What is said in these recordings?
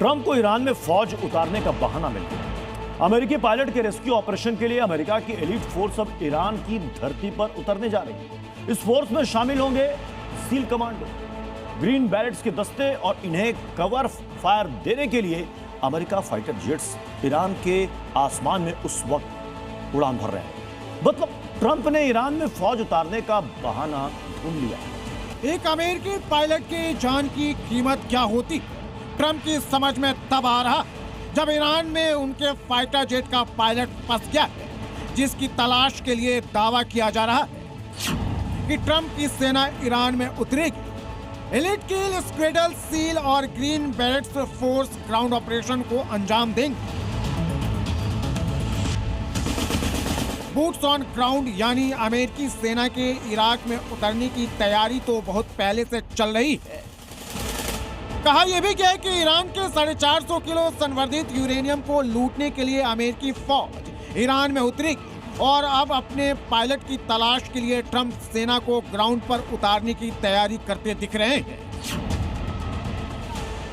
Trump को Iran में फौज उतारने का बहाना मिल गया। अमेरिकी पायलट के रेस्क्यू ऑपरेशन के लिए अमेरिका की एलीट फोर्स अब ईरान की धरती पर उतरने जा रही है। इस फोर्स में शामिल होंगे सील कमांडो, ग्रीन बैरेट्स के दस्ते और इन्हें कवर फायर देने के लिए अमेरिका फाइटर जेट्स ईरान के आसमान में उस वक्त उड़ान भर रहे हैं। मतलब ट्रंप ने ईरान में फौज उतारने का बहाना ढूंढ लिया। एक अमेरिकी पायलट की जान की कीमत क्या होती, ट्रंप की समझ में तब आ रहा जब ईरान में उनके फाइटर जेट का पायलट फंस गया, जिसकी तलाश के लिए दावा किया जा रहा कि ट्रंप की सेना ईरान में उतरेगी। एलिट किल स्क्वेड्रन, सील और green berets force ground operation को अंजाम देंगे। बूट्स ऑन ग्राउंड यानी अमेरिकी सेना के इराक में उतरने की तैयारी तो बहुत पहले से चल रही है। कहा यह भी गया है कि ईरान के 450 किलो संवर्धित यूरेनियम को लूटने के लिए अमेरिकी फौज ईरान में उतरेगी और अब अपने पायलट की तलाश के लिए ट्रंप सेना को ग्राउंड पर उतारने की तैयारी करते दिख रहे हैं।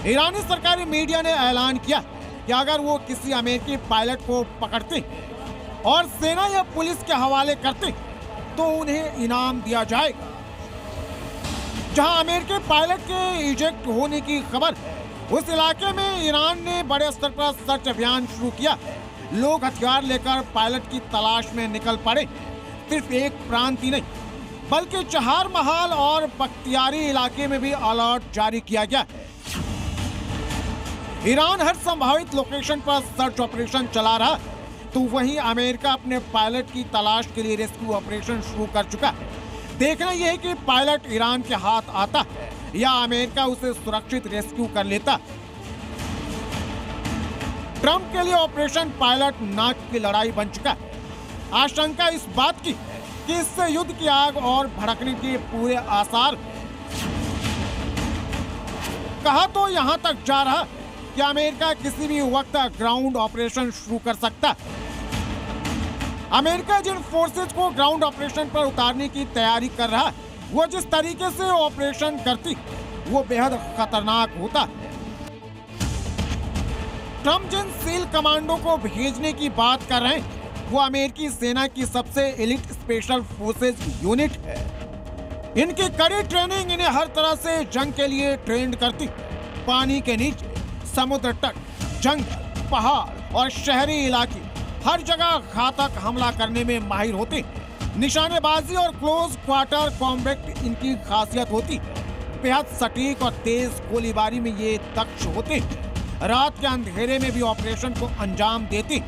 ईरानी सरकारी मीडिया ने ऐलान किया कि अगर वो किसी अमेरिकी पायलट को पकड़ते और सेना या पुलिस के हवाले करते तो उन्हें इनाम दिया जाएगा। जहां अमेरिकी पायलट के इजेक्ट होने की खबर है, उस इलाके में ईरान ने बड़े स्तर पर सर्च अभियान शुरू किया। लोग हथियार लेकर पायलट की तलाश में निकल पड़े। सिर्फ एक प्रांत ही नहीं बल्कि चहार महाल और बख्तियारी इलाके में भी अलर्ट जारी किया गया है। ईरान हर संभावित लोकेशन पर सर्च ऑपरेशन चला रहा है, तो वहीं अमेरिका अपने पायलट की तलाश के लिए रेस्क्यू ऑपरेशन शुरू कर चुका है। देखना यह है कि पायलट ईरान के हाथ आता है या अमेरिका उसे सुरक्षित रेस्क्यू कर लेता। ट्रंप के लिए ऑपरेशन पायलट नाक की लड़ाई बन चुका है। आशंका इस बात की है कि इससे युद्ध की आग और भड़कने के पूरे आसार। कहा तो यहां तक जा रहा कि अमेरिका किसी भी वक्त ग्राउंड ऑपरेशन शुरू कर सकता है। अमेरिका जिन फोर्सेज को ग्राउंड ऑपरेशन पर उतारने की तैयारी कर रहा है, वो जिस तरीके से ऑपरेशन करती वो बेहद खतरनाक होता है। ट्रंप जिन सील कमांडो को भेजने की बात कर रहे हैं, वो अमेरिकी सेना की सबसे एलिट स्पेशल फोर्सेज यूनिट है। इनकी कड़ी ट्रेनिंग इन्हें हर तरह से जंग के लिए ट्रेंड करती। पानी के नीचे, समुद्र तट, जंगल, पहाड़ और शहरी इलाके, हर जगह घातक हमला करने में माहिर होते। निशानेबाजी और क्लोज क्वार्टर कॉम्बैट इनकी खासियत होती। बेहद सटीक और तेज गोलीबारी में ये दक्ष होते। रात के अंधेरे में भी ऑपरेशन को अंजाम देते।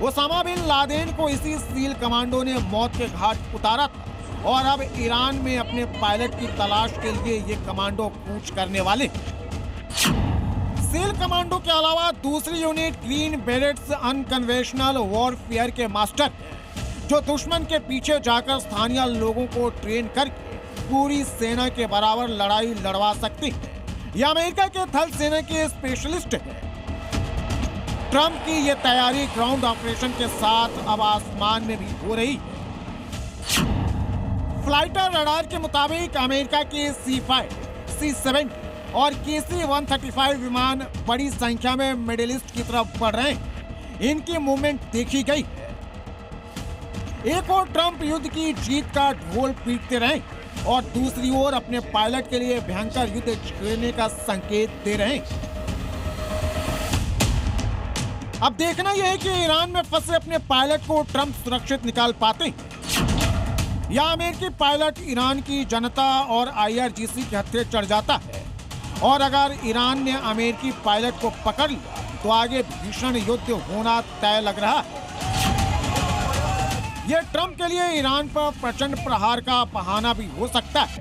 ओसामा बिन लादेन को इसी सील कमांडो ने मौत के घाट उतारा था और अब ईरान में अपने पायलट की तलाश के लिए ये कमांडो कूच करने वाले। सील कमांडो के अलावा दूसरी unit green berets unconventional warfare के मास्टर, जो दुश्मन के पीछे जाकर स्थानीय लोगों को ट्रेन करके पूरी सेना के बराबर लड़ाई लड़वा सकती है। यह अमेरिका के थल सेना के स्पेशलिस्ट है। ट्रंप की यह तैयारी ग्राउंड ऑपरेशन के साथ अब आसमान में भी हो रही है। फ्लाइटर रडार के मुताबिक अमेरिका के C-5, C-70 और KC-135 विमान बड़ी संख्या में मिडिल ईस्ट की तरफ बढ़ रहे हैं। इनकी मूवमेंट देखी गई है। एक और ट्रंप युद्ध की जीत का ढोल पीटते रहे और दूसरी ओर अपने पायलट के लिए भयंकर युद्ध छेड़ने का संकेत दे रहे हैं। अब देखना यह है कि ईरान में फंसे अपने पायलट को ट्रंप सुरक्षित निकाल पाते या अमेरिकी पायलट ईरान की जनता और IRGC के हत्थे चढ़ जाता है। और अगर ईरान ने अमेरिकी पायलट को पकड़ लिया तो आगे भीषण युद्ध होना तय लग रहा है। यह ट्रंप के लिए ईरान पर प्रचंड प्रहार का बहाना भी हो सकता है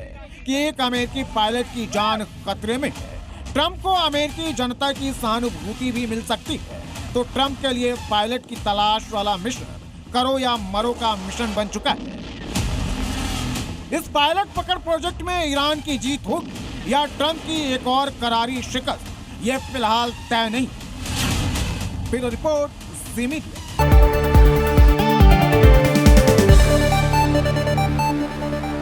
कि एक अमेरिकी पायलट की जान खतरे में है। ट्रंप को अमेरिकी जनता की सहानुभूति भी मिल सकती है। तो ट्रंप के लिए पायलट की तलाश वाला मिशन करो या मरो का मिशन बन चुका है। इस पायलट पकड़ प्रोजेक्ट में ईरान की जीत होगी या ट्रंप की एक और करारी शिकस्त, ये फिलहाल तय नहीं। ब्यूरो रिपोर्ट, ज़ी मीडिया।